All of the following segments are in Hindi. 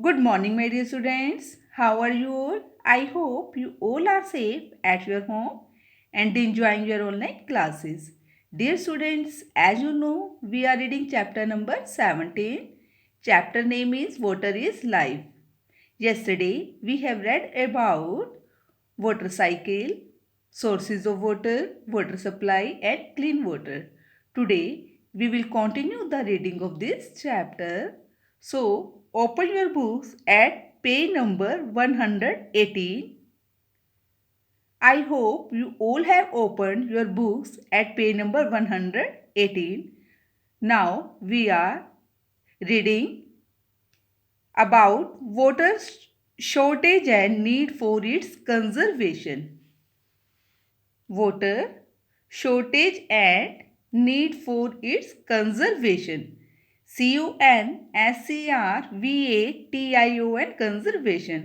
Good morning, my dear students. How are you all? I hope you all are safe at your home and enjoying your online classes. Dear students, as you know, we are reading chapter number 17. Chapter name is Water is Life. Yesterday, we have read about water cycle, sources of water, water supply, and clean water. Today, we will continue the reading of this chapter. So, open your books at page number 118. I hope you all have opened your books at page number 118. Now, we are reading about water shortage and need for its conservation. Water shortage and need for its conservation. CONSERVATION conservation.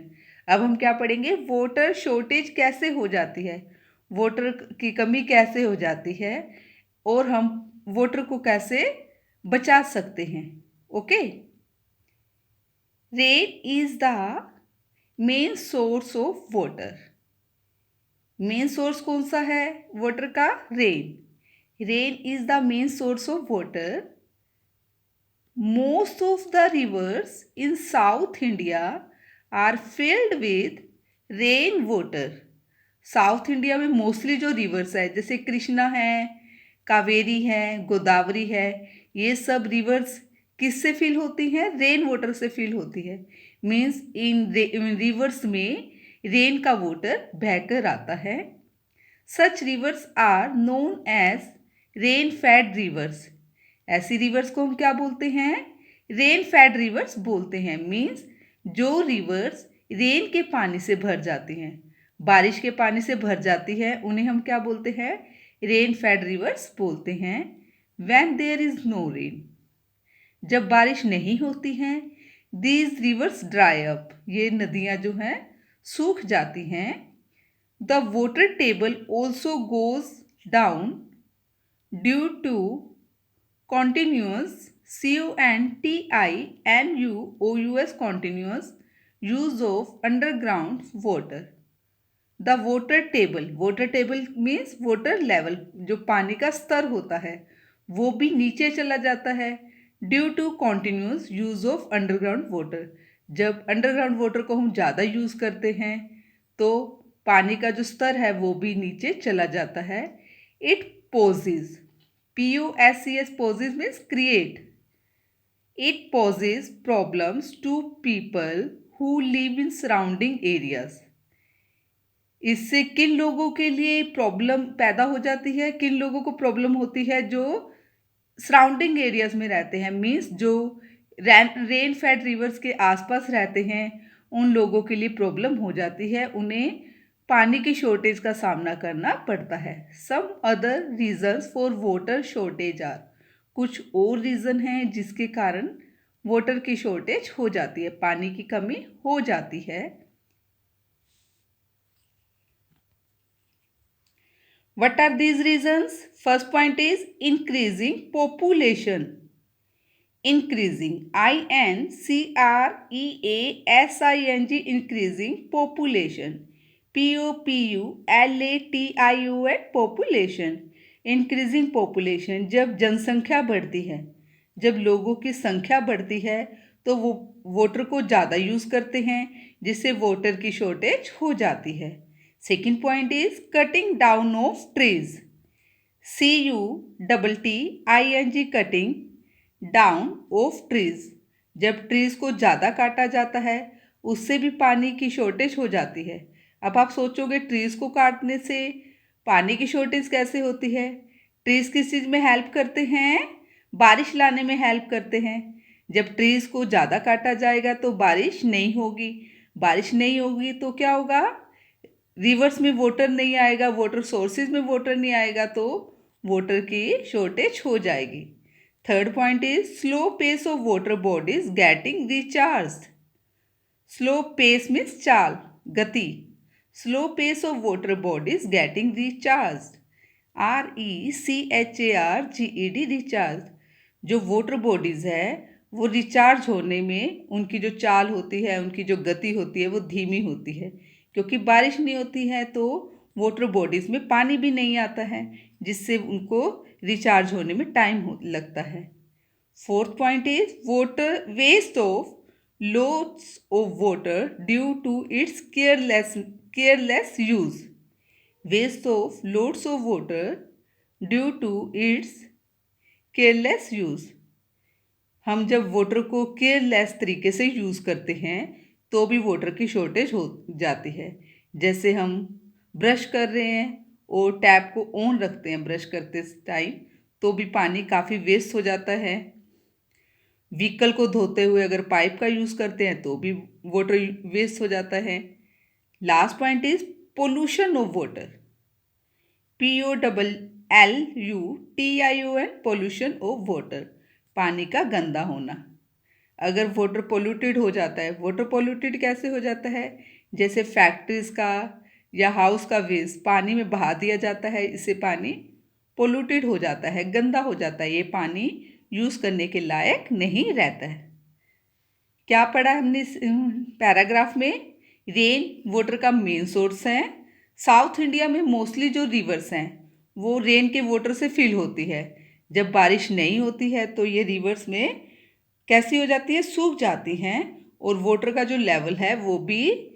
अब हम क्या पढ़ेंगे? वाटर शॉर्टेज कैसे हो जाती है, वाटर की कमी कैसे हो जाती है और हम वाटर को कैसे बचा सकते हैं. Okay. Rain is the main source of water. Main source कौन सा है वाटर का? Rain. Rain is the main source of water. Most of the rivers in south India are filled with rain water. South India में मोस्टली जो रिवर्स है, जैसे कृष्णा है, कावेरी है, गोदावरी है, ये सब रिवर्स किससे फिल होती हैं? रेन वाटर से फिल होती है. मीन्स इन रिवर्स में रेन का वाटर बहकर आता है. Such rivers are known as rain fed rivers. ऐसी रिवर्स को हम क्या बोलते हैं? रेन फेड रिवर्स बोलते हैं. मीन्स जो रिवर्स रेन के पानी से भर जाती हैं, बारिश के पानी से भर जाती है, उन्हें हम क्या बोलते हैं? रेन फेड रिवर्स बोलते हैं. When there is no rain, जब बारिश नहीं होती हैं, दीज रिवर्स ड्राई अप, ये नदियाँ जो हैं सूख जाती हैं. The water table also goes down due to continuous CONTINUOUS continuous use of underground water. The water table means water level, जो पानी का स्तर होता है वो भी नीचे चला जाता है due to continuous use of underground water. जब अंडरग्राउंड वाटर को हम ज़्यादा यूज़ करते हैं तो पानी का जो स्तर है वो भी नीचे चला जाता है. It poses, POSES poses means create. It poses problems to people who live in surrounding areas. इससे किन लोगों के लिए प्रॉब्लम पैदा हो जाती है? किन लोगों को प्रॉब्लम होती है? जो सराउंडिंग एरियाज में रहते हैं, मीन्स जो रेन फेड रिवर्स के आसपास रहते हैं, उन लोगों के लिए प्रॉब्लम हो जाती है. उन्हें पानी की शॉर्टेज का सामना करना पड़ता है. Some other reasons for water shortage are, कुछ और रीज़न हैं जिसके कारण वाटर की शॉर्टेज हो जाती है, पानी की कमी हो जाती है. What are these reasons? First point is increasing population. Increasing, INCREASING, increasing population. POPULATION, population. Increasing population, जब जनसंख्या बढ़ती है, जब लोगों की संख्या बढ़ती है तो वो वाटर को ज़्यादा यूज़ करते हैं, जिससे वाटर की शॉर्टेज हो जाती है. Second point is cutting down of trees. CUTTING, cutting down of trees. जब ट्रीज को ज़्यादा काटा जाता है उससे भी पानी की शॉर्टेज हो जाती है. अब आप सोचोगे ट्रीज़ को काटने से पानी की शॉर्टेज कैसे होती है? ट्रीज़ किस चीज़ में हेल्प करते हैं? बारिश लाने में हेल्प करते हैं. जब ट्रीज़ को ज़्यादा काटा जाएगा तो बारिश नहीं होगी. बारिश नहीं होगी तो क्या होगा? रिवर्स में वाटर नहीं आएगा, वाटर सोर्सेज में वाटर नहीं आएगा तो वाटर की शॉर्टेज हो जाएगी. Third point is slow pace of water bodies getting recharge. Slow pace means चाल, गति. Slow pace of water bodies getting recharged. RECHARGED, recharged. जो वाटर बॉडीज़ है वो रिचार्ज होने में उनकी जो चाल होती है, उनकी जो गति होती है वो धीमी होती है, क्योंकि बारिश नहीं होती है तो वाटर बॉडीज़ में पानी भी नहीं आता है, जिससे उनको रिचार्ज होने में टाइम लगता है। Fourth point is water waste of loads of water due to its careless use. Waste of loads of water due to its careless use. हम जब वाटर को केयरलेस तरीके से यूज़ करते हैं तो भी वाटर की शॉर्टेज हो जाती है। जैसे हम ब्रश कर रहे हैं और टैप को ऑन रखते हैं ब्रश करते टाइम, तो भी पानी काफ़ी वेस्ट हो जाता है। व्हीकल को धोते हुए अगर पाइप का यूज़ करते हैं तो भी वाटर वेस्ट हो जाता है। Last point is pollution of water, POLLUTION, pollution of water, पानी का गंदा होना। अगर वाटर पोल्यूटेड हो जाता है, वाटर पोल्यूटेड कैसे हो जाता है, जैसे फैक्ट्रीज का या हाउस का वेस्ट पानी में बहा दिया जाता है, इससे पानी पोल्यूटेड हो जाता है, गंदा हो जाता है, ये पानी यूज़ करने के लायक नहीं रहता है। क्या पढ़ा हमने इस पैराग्राफ में? रेन वाटर का मेन सोर्स है। साउथ इंडिया में मोस्टली जो रिवर्स हैं वो रेन के वाटर से फिल होती है। जब बारिश नहीं होती है तो ये रिवर्स में कैसी हो जाती है, सूख जाती हैं, और वाटर का जो लेवल है वो भी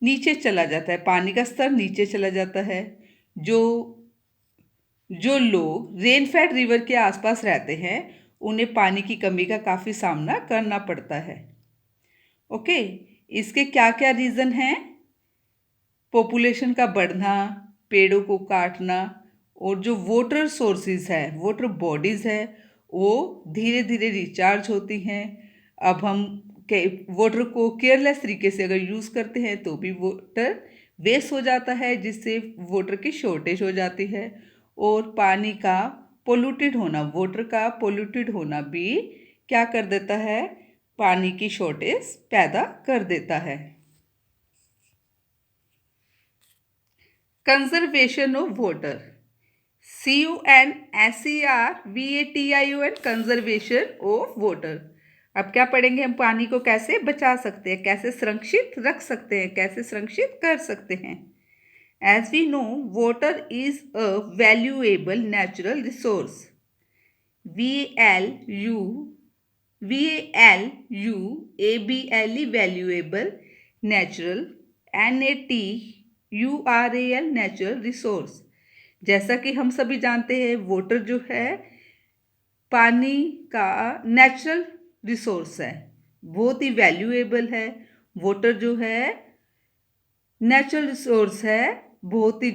नीचे चला जाता है, पानी का स्तर नीचे चला जाता है। जो लोग रेन फेड रिवर के आसपास रहते हैं उन्हें पानी की कमी का काफ़ी सामना करना पड़ता है। ओके, इसके क्या क्या रीज़न हैं? पॉपुलेशन का बढ़ना, पेड़ों को काटना, और जो वाटर सोर्सेज है, वाटर बॉडीज़ है, वो धीरे धीरे रिचार्ज होती हैं। अब हम वाटर को केयरलेस तरीके से अगर यूज़ करते हैं तो भी वाटर वेस्ट हो जाता है, जिससे वाटर की शॉर्टेज हो जाती है। और पानी का पोल्यूटेड होना, वाटर का पोल्यूटेड होना भी क्या कर देता है, पानी की शॉर्टेज पैदा कर देता है। Conservation of water, CONSERVATION, conservation of water. अब क्या पढ़ेंगे हम? पानी को कैसे बचा सकते हैं, कैसे संरक्षित रख सकते हैं, कैसे संरक्षित कर सकते हैं। As we know, water is a valuable natural resource. VALUABLE, valuable, natural, NATURAL, natural resource। जैसा कि हम सभी जानते हैं वाटर जो है पानी का नेचुरल रिसोर्स है, बहुत ही वैल्यूएबल है। वाटर जो है नेचुरल रिसोर्स है, बहुत ही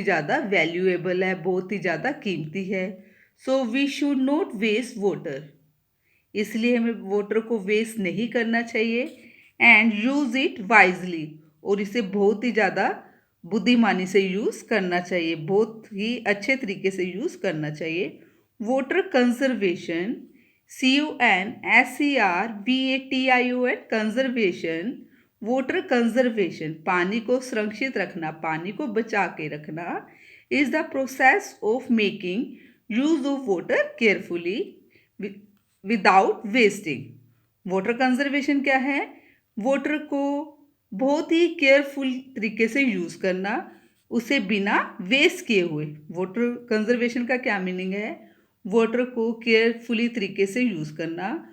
ज़्यादा वैल्यूएबल है, बहुत ही ज़्यादा कीमती है। So we should not waste water, इसलिए हमें वाटर को वेस्ट नहीं करना चाहिए। एंड यूज़ इट वाइजली, और इसे बहुत ही ज़्यादा बुद्धिमानी से यूज़ करना चाहिए, बहुत ही अच्छे तरीके से यूज़ करना चाहिए। Water conservation, CONSERVATION, conservation, water conservation, पानी को संरक्षित रखना, पानी को बचा के रखना, is the process of making use of water carefully without wasting. Water conservation क्या है? वाटर को बहुत ही केयरफुल तरीके से यूज़ करना, उसे बिना वेस्ट किए हुए। वाटर कंजर्वेशन का क्या मीनिंग है? वाटर को केयरफुली तरीके से यूज़ करना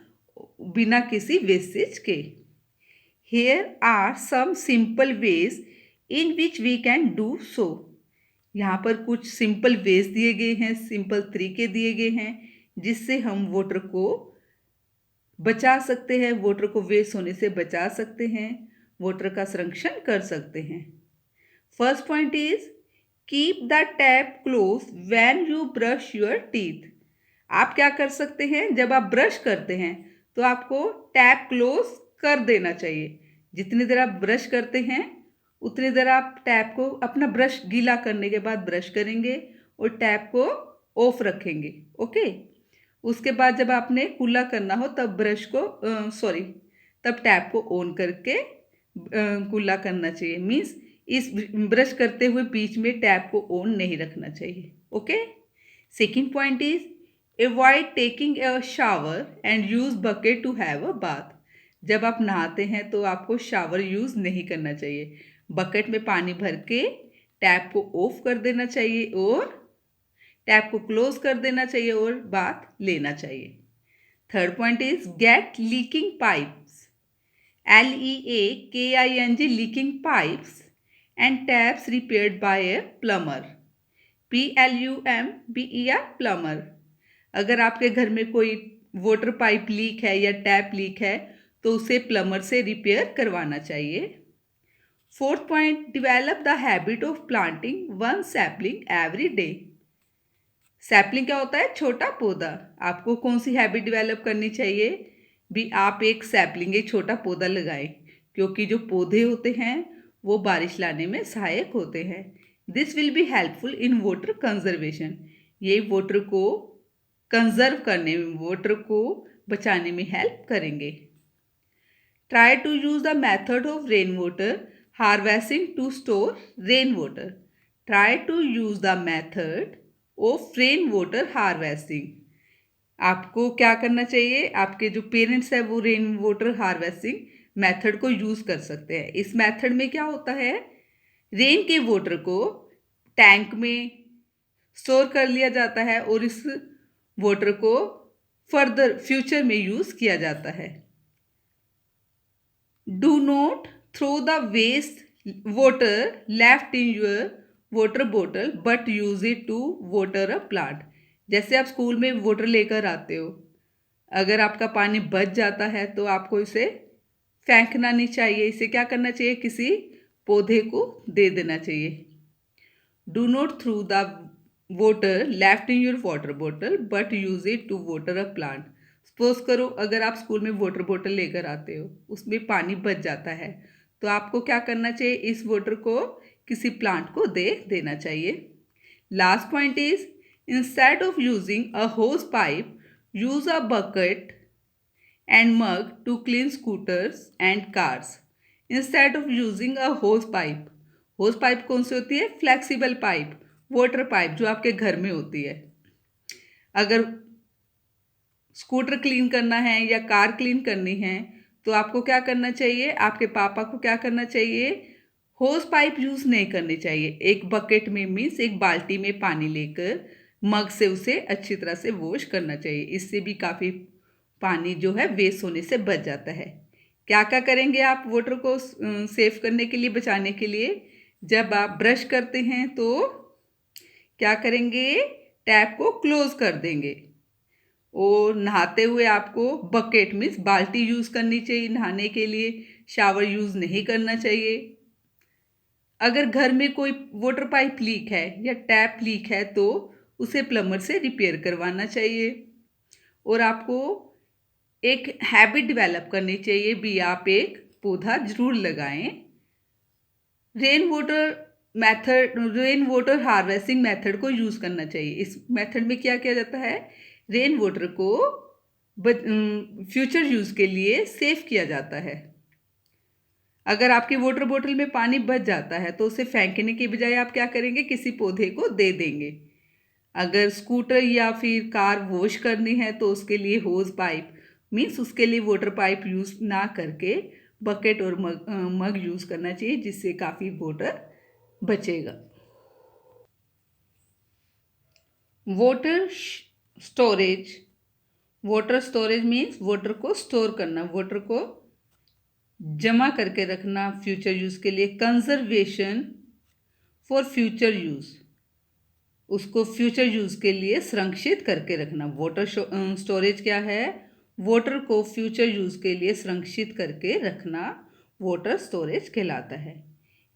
बिना किसी वेस्टेज के। Here are some simple ways in which we can do so. यहाँ पर कुछ सिंपल वेज दिए गए हैं, सिंपल तरीके दिए गए हैं जिससे हम वाटर को बचा सकते हैं, वाटर को वेस्ट होने से बचा सकते हैं, वाटर का संरक्षण कर सकते हैं। First point is keep the tap close when you brush your teeth. आप क्या कर सकते हैं? जब आप ब्रश करते हैं तो आपको टैप क्लोज कर देना चाहिए। जितनी देर आप ब्रश करते हैं उतनी देर आप टैप को, अपना ब्रश गीला करने के बाद ब्रश करेंगे और टैप को ऑफ रखेंगे। ओके, उसके बाद जब आपने कुल्ला करना हो तब तब टैप को ऑन करके कुल्ला करना चाहिए। मीन्स इस ब्रश करते हुए बीच में टैप को ऑन नहीं रखना चाहिए। Okay, second point is Avoid taking a shower and use bucket to have a bath. जब आप नहाते हैं तो आपको शावर यूज़ नहीं करना चाहिए। बकेट में पानी भर के टैप को ऑफ कर देना चाहिए और टैप को क्लोज कर देना चाहिए और बाथ लेना चाहिए। Third point is get leaking pipes, LEAKING, leaking pipes and taps repaired bye A plumber, PLUMBER, plumber. अगर आपके घर में कोई वाटर पाइप लीक है या टैप लीक है तो उसे प्लम्बर से रिपेयर करवाना चाहिए। Fourth point, develop the habit of planting one sapling every day. Sapling क्या होता है? छोटा पौधा। आपको कौन सी हैबिट डेवलप करनी चाहिए? भी आप एक सैपलिंग, एक छोटा पौधा लगाएं, क्योंकि जो पौधे होते हैं वो बारिश लाने में सहायक होते हैं। This will be helpful in water conservation. ये वाटर को कंजर्व करने में, वाटर को बचाने में हेल्प करेंगे। Try to use the method of rain water harvesting to store rain water. Try to use the method of rain water harvesting. आपको क्या करना चाहिए? आपके जो पेरेंट्स हैं वो रेन वाटर हार्वेस्टिंग मेथड को यूज़ कर सकते हैं। इस मेथड में क्या होता है? रेन के वाटर को टैंक में स्टोर कर लिया जाता है और इस वाटर को फर्दर फ्यूचर में यूज़ किया जाता है। Do not throw the waste water left in your water bottle but use it to water a plant. जैसे आप स्कूल में वाटर लेकर आते हो, अगर आपका पानी बच जाता है तो आपको इसे फेंकना नहीं चाहिए। इसे क्या करना चाहिए? किसी पौधे को दे देना चाहिए। Do not through the water left in your water bottle but use it to water a plant. Suppose करो अगर आप स्कूल में वाटर बॉटल लेकर आते हो, उसमें पानी बच जाता है, तो आपको क्या करना चाहिए? इस वाटर को किसी प्लांट को दे देना चाहिए। Last point is, instead of using a होस pipe, use a bucket and mug to clean scooters and cars instead of using a hose pipe। hose pipe कौन सी होती है? फ्लेक्सिबल पाइप, वाटर पाइप जो आपके घर में होती है। अगर स्कूटर क्लीन करना है या कार क्लीन करनी है तो आपको क्या करना चाहिए? आपके पापा को क्या करना चाहिए? होस पाइप यूज़ नहीं करनी चाहिए। एक बकेट में मीन्स एक बाल्टी में पानी लेकर मग से उसे अच्छी तरह से वॉश करना चाहिए। इससे भी काफ़ी पानी जो है वेस्ट होने से बच जाता है। क्या क्या करेंगे आप वाटर को सेव करने के लिए, बचाने के लिए? जब आप ब्रश करते हैं तो क्या करेंगे? टैप को क्लोज कर देंगे। और नहाते हुए आपको बकेट मीन्स बाल्टी यूज़ करनी चाहिए नहाने के लिए, शावर यूज़ नहीं करना चाहिए। अगर घर में कोई वाटर पाइप लीक है या टैप लीक है तो उसे प्लम्बर से रिपेयर करवाना चाहिए। और आपको एक हैबिट डेवलप करनी चाहिए भी, आप एक पौधा जरूर लगाएं। रेन वाटर हार्वेस्टिंग मेथड को यूज़ करना चाहिए। इस मेथड में क्या किया जाता है? रेन वाटर को फ्यूचर यूज़ के लिए सेव किया जाता है। अगर आपकी वाटर बोतल में पानी बच जाता है तो उसे फेंकने के बजाय आप क्या करेंगे? किसी पौधे को दे देंगे। अगर स्कूटर या फिर कार वॉश करनी है तो उसके लिए होज पाइप मीन्स उसके लिए वाटर पाइप यूज़ ना करके बकेट और मग यूज़ करना चाहिए, जिससे काफ़ी वाटर बचेगा। Water storage. Water storage means water को स्टोर करना, वाटर को जमा करके रखना फ्यूचर यूज़ के लिए। कंजर्वेशन फॉर फ्यूचर यूज़, उसको फ्यूचर यूज़ के लिए संरक्षित करके रखना। वाटर स्टोरेज क्या है? वाटर को फ्यूचर यूज़ के लिए संरक्षित करके रखना वाटर स्टोरेज कहलाता है।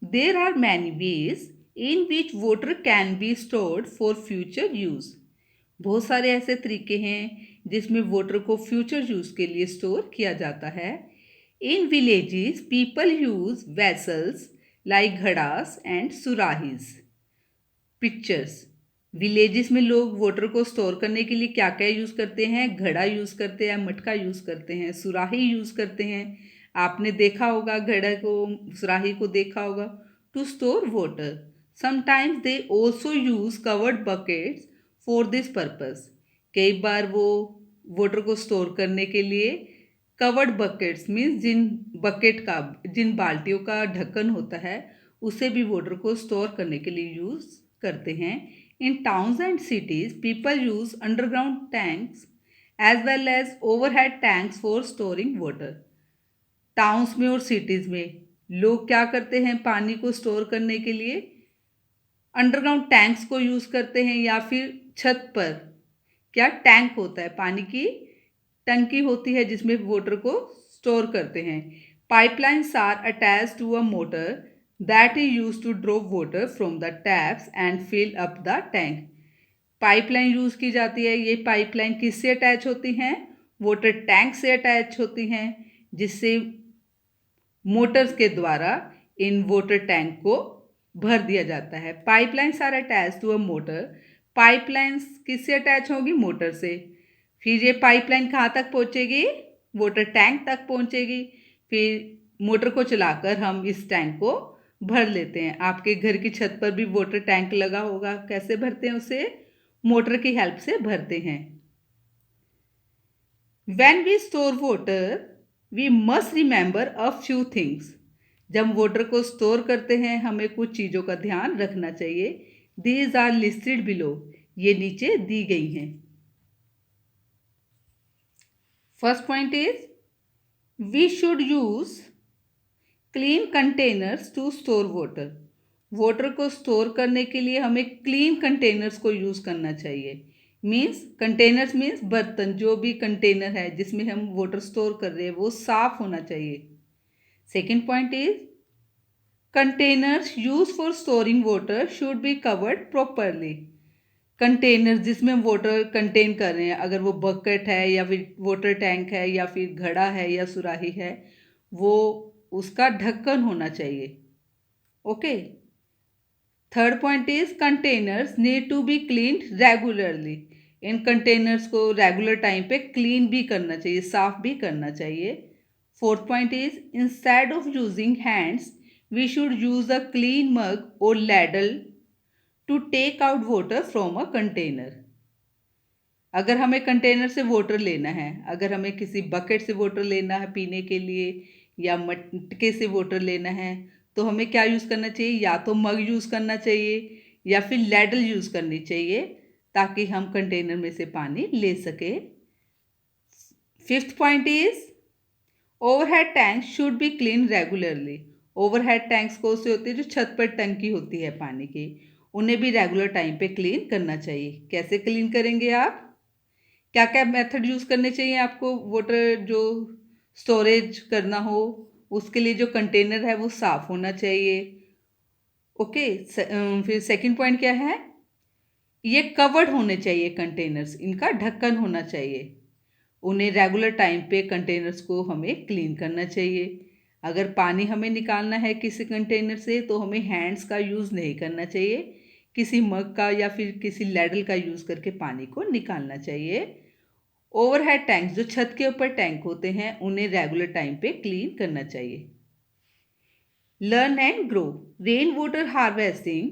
There are many ways in which water can be stored for future use. बहुत सारे ऐसे तरीके हैं जिसमें वाटर को फ्यूचर यूज़ के लिए स्टोर किया जाता है। In villages people use vessels like ghadas and surahis. Pictures. Villages में लोग वाटर को स्टोर करने के लिए क्या क्या यूज़ करते हैं? घड़ा यूज़ करते हैं, मटका यूज़ करते हैं, सुराही यूज़ करते हैं। आपने देखा होगा घड़ा को, सुराही को देखा होगा to store water. Sometimes they also use covered buckets for this purpose. कई बार वो वाटर को स्टोर करने के लिए कवर्ड बकेट्स मीन्स जिन बाल्टियों का ढक्कन होता है उसे भी वाटर को स्टोर करने के लिए यूज़ करते हैं। In towns and cities people use underground tanks as well as overhead tanks for storing water. Towns में और सिटीज़ में लोग क्या करते हैं, पानी को स्टोर करने के लिए अंडरग्राउंड टैंक्स को यूज़ करते हैं, या फिर छत पर क्या टैंक होता है, पानी की टंकी होती है जिसमें वाटर को स्टोर करते हैं। Pipelines are attach to a motor that is use to draw water from the taps and fill up the tank. Pipeline use की जाती है। ये पाइपलाइन किससे अटैच होती हैं, वाटर टैंक से अटैच होती हैं, जिससे मोटर्स के द्वारा इन वाटर टैंक को भर दिया जाता है। Pipelines are attach to a motor. Pipelines किससे अटैच होगी, मोटर से। फिर ये पाइपलाइन कहाँ तक पहुँचेगी, वाटर टैंक तक पहुँचेगी। फिर मोटर को चलाकर हम इस टैंक को भर लेते हैं। आपके घर की छत पर भी वाटर टैंक लगा होगा, कैसे भरते हैं उसे, मोटर की हेल्प से भरते हैं। When we store water, we must remember a few things. जब वाटर को स्टोर करते हैं हमें कुछ चीज़ों का ध्यान रखना चाहिए। These are listed below. ये नीचे दी गई हैं। First point is we should use clean containers to store water. Water को स्टोर करने के लिए हमें क्लीन कंटेनर्स को यूज़ करना चाहिए। मीन्स कंटेनर्स मीन्स बर्तन, जो भी कंटेनर है जिसमें हम वाटर स्टोर कर रहे हैं वो साफ होना चाहिए। Second point is containers use for storing water should be covered properly. Container जिसमें हम वाटर कंटेन कर रहे हैं, अगर वो बकेट है या फिर वाटर टैंक है या फिर घड़ा है या सुराही है, वो उसका ढक्कन होना चाहिए। Okay. Third point is containers need to be clean regularly. इन कंटेनर्स को रेगुलर टाइम पे क्लीन भी करना चाहिए, साफ भी करना चाहिए। Fourth point is instead of using hands we should use a clean mug और ladle to take out water from a container. अगर हमें कंटेनर से वाटर लेना है, अगर हमें किसी बकेट से वाटर लेना है पीने के लिए या मटके से वाटर लेना है, तो हमें क्या यूज़ करना चाहिए, या तो मग यूज़ करना चाहिए या फिर लैडल यूज़ करनी चाहिए, ताकि हम कंटेनर में से पानी ले सके। Fifth point is overhead tank should be clean regularly. Overhead tanks कौन से होते हैं, जो छत पर टंकी होती है पानी की, उन्हें भी रेगुलर टाइम पे क्लीन करना चाहिए। कैसे क्लीन करेंगे आप, क्या क्या मेथड यूज़ करने चाहिए आपको वाटर जो स्टोरेज करना हो, उसके लिए जो कंटेनर है वो साफ़ होना चाहिए। ओके। फिर सेकंड पॉइंट क्या है, ये कवर्ड होने चाहिए कंटेनर्स, इनका ढक्कन होना चाहिए। उन्हें रेगुलर टाइम पे कंटेनर्स को हमें क्लीन करना चाहिए। अगर पानी हमें निकालना है किसी कंटेनर से तो हमें हैंड्स का यूज़ नहीं करना चाहिए, किसी मग का या फिर किसी लैडल का यूज़ करके पानी को निकालना चाहिए। ओवरहेड टैंक्स, जो छत के ऊपर टैंक होते हैं, उन्हें रेगुलर टाइम पे क्लीन करना चाहिए। Learn and grow. Rain water harvesting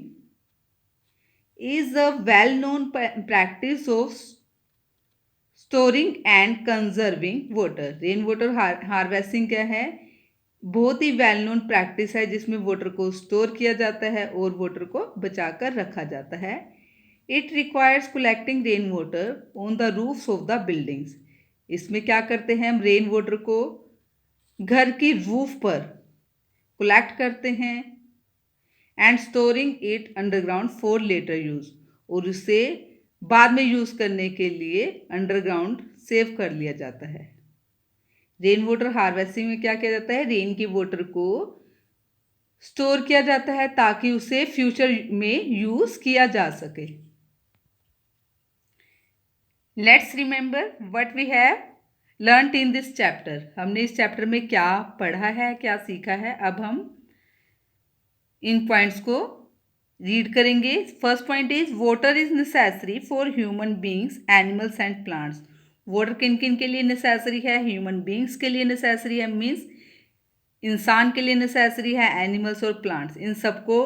is a well-known practice of storing and conserving water. Rain water harvesting क्या है, बहुत ही वेल नोन प्रैक्टिस है जिसमें वाटर को स्टोर किया जाता है और वाटर को बचा कर रखा जाता है। It requires collecting rain water on the roofs of the buildings. इसमें क्या करते हैं, हम रेन वाटर को घर की रूफ पर कलेक्ट करते हैं and storing it underground for later use, और उसे बाद में यूज़ करने के लिए अंडरग्राउंड सेव कर लिया जाता है। रेन वाटर हार्वेस्टिंग में क्या किया जाता है, रेन की वाटर को स्टोर किया जाता है ताकि उसे फ्यूचर में यूज़ किया जा सके। Let's remember what we have learned in this chapter. हमने इस चैप्टर में क्या पढ़ा है, क्या सीखा है। अब हम इन पॉइंट्स को रीड करेंगे। First point is water is necessary for human beings, animals and plants. Water किन किन के लिए नेसेसरी है, ह्यूमन बींग्स के लिए नेसेसरी है, मीन्स इंसान के लिए नेसेसरी है, एनिमल्स और प्लांट्स, इन सबको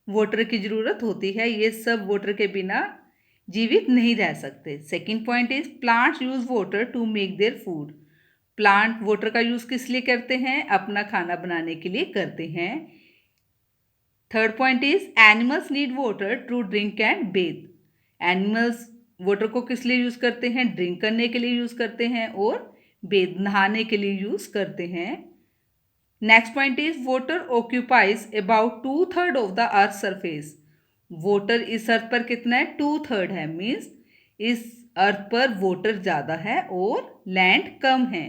वाटर की ज़रूरत होती है। ये सब वाटर के बिना जीवित नहीं रह सकते। Second point is plants use water to make their food. Plant water का यूज किस लिए करते हैं? अपना खाना बनाने के लिए करते हैं। Third point is animals need water to drink and bathe. Animals water को किस लिए यूज करते हैं? ड्रिंक करने के लिए यूज करते हैं और बेथ नहाने के लिए यूज करते हैं। Next point is water occupies about 2/3 of the earth surface. Water इस अर्थ पर कितना है? 2/3 है, मीन्स इस अर्थ पर वाटर ज़्यादा है और लैंड कम है।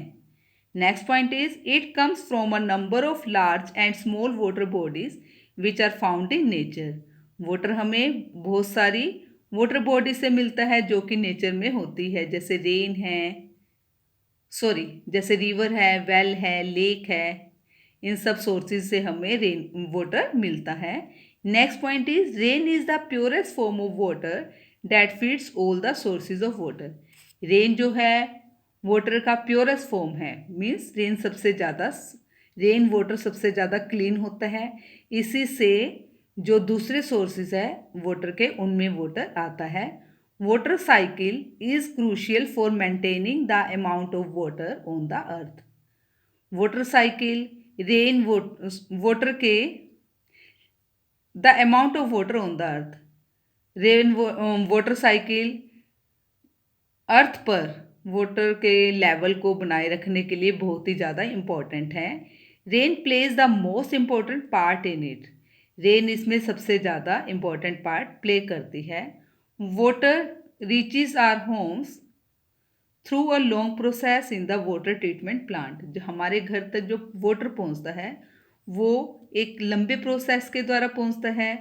Next point is it comes from a number of large and small water bodies which are found in nature. Water हमें बहुत सारी वाटर बॉडी से मिलता है जो कि नेचर में होती है, जैसे रेन है, जैसे रिवर है, वेल है, लेक है। इन सब सोर्सेज से हमें रेन वाटर मिलता है। Next point is rain is the purest form of water that feeds all the sources of water. Rain जो है वाटर का प्योरेस्ट फॉर्म है, मीन्स रेन वाटर सबसे ज़्यादा क्लीन होता है। इसी से जो दूसरे सोर्सेज है वाटर के, उनमें वाटर आता है। Water cycle is crucial for maintaining the amount of water on the earth. Water cycle rain water के the amount of water on the earth. Rain water cycle earth पर वाटर के लेवल को बनाए रखने के लिए बहुत ही ज़्यादा इम्पोर्टेंट है। Rain plays the most important part in it. Rain इसमें सबसे ज़्यादा इम्पोर्टेंट पार्ट प्ले करती है। Water reaches our homes through a long process in the water treatment plant. जो हमारे घर तक जो वाटर पहुंचता है वो एक लंबे प्रोसेस के द्वारा पहुंचता है।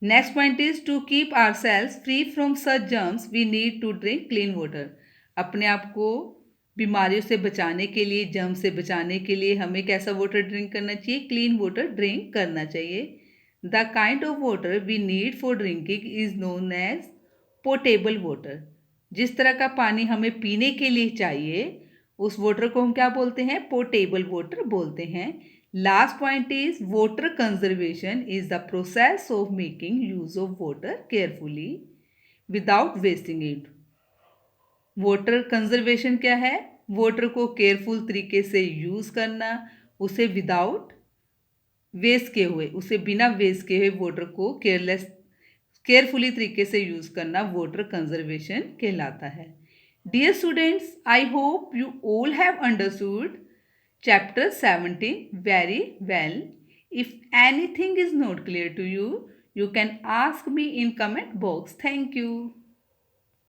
Next point is to keep ourselves free from such germs we need to drink clean water. अपने आप को बीमारियों से बचाने के लिए, जर्म से बचाने के लिए हमें कैसा वाटर ड्रिंक करना चाहिए? क्लीन वाटर ड्रिंक करना चाहिए। The kind of water we need for drinking is known as portable water. जिस तरह का पानी हमें पीने के लिए चाहिए उस वाटर को हम क्या बोलते हैं? पोर्टेबल वाटर बोलते हैं। Last point is water conservation is the process of making use of water carefully without wasting it. Water conservation क्या है? वाटर को केयरफुल तरीके से यूज करना, उसे विदाउट वेस्ट किए हुए, उसे बिना वेस्ट किए हुए वाटर को केयरफुली तरीके से यूज करना वाटर कंजर्वेशन कहलाता है। Dear students, I hope you all have understood chapter 17 very well. If anything is not clear to you, you can ask me in comment box. Thank you.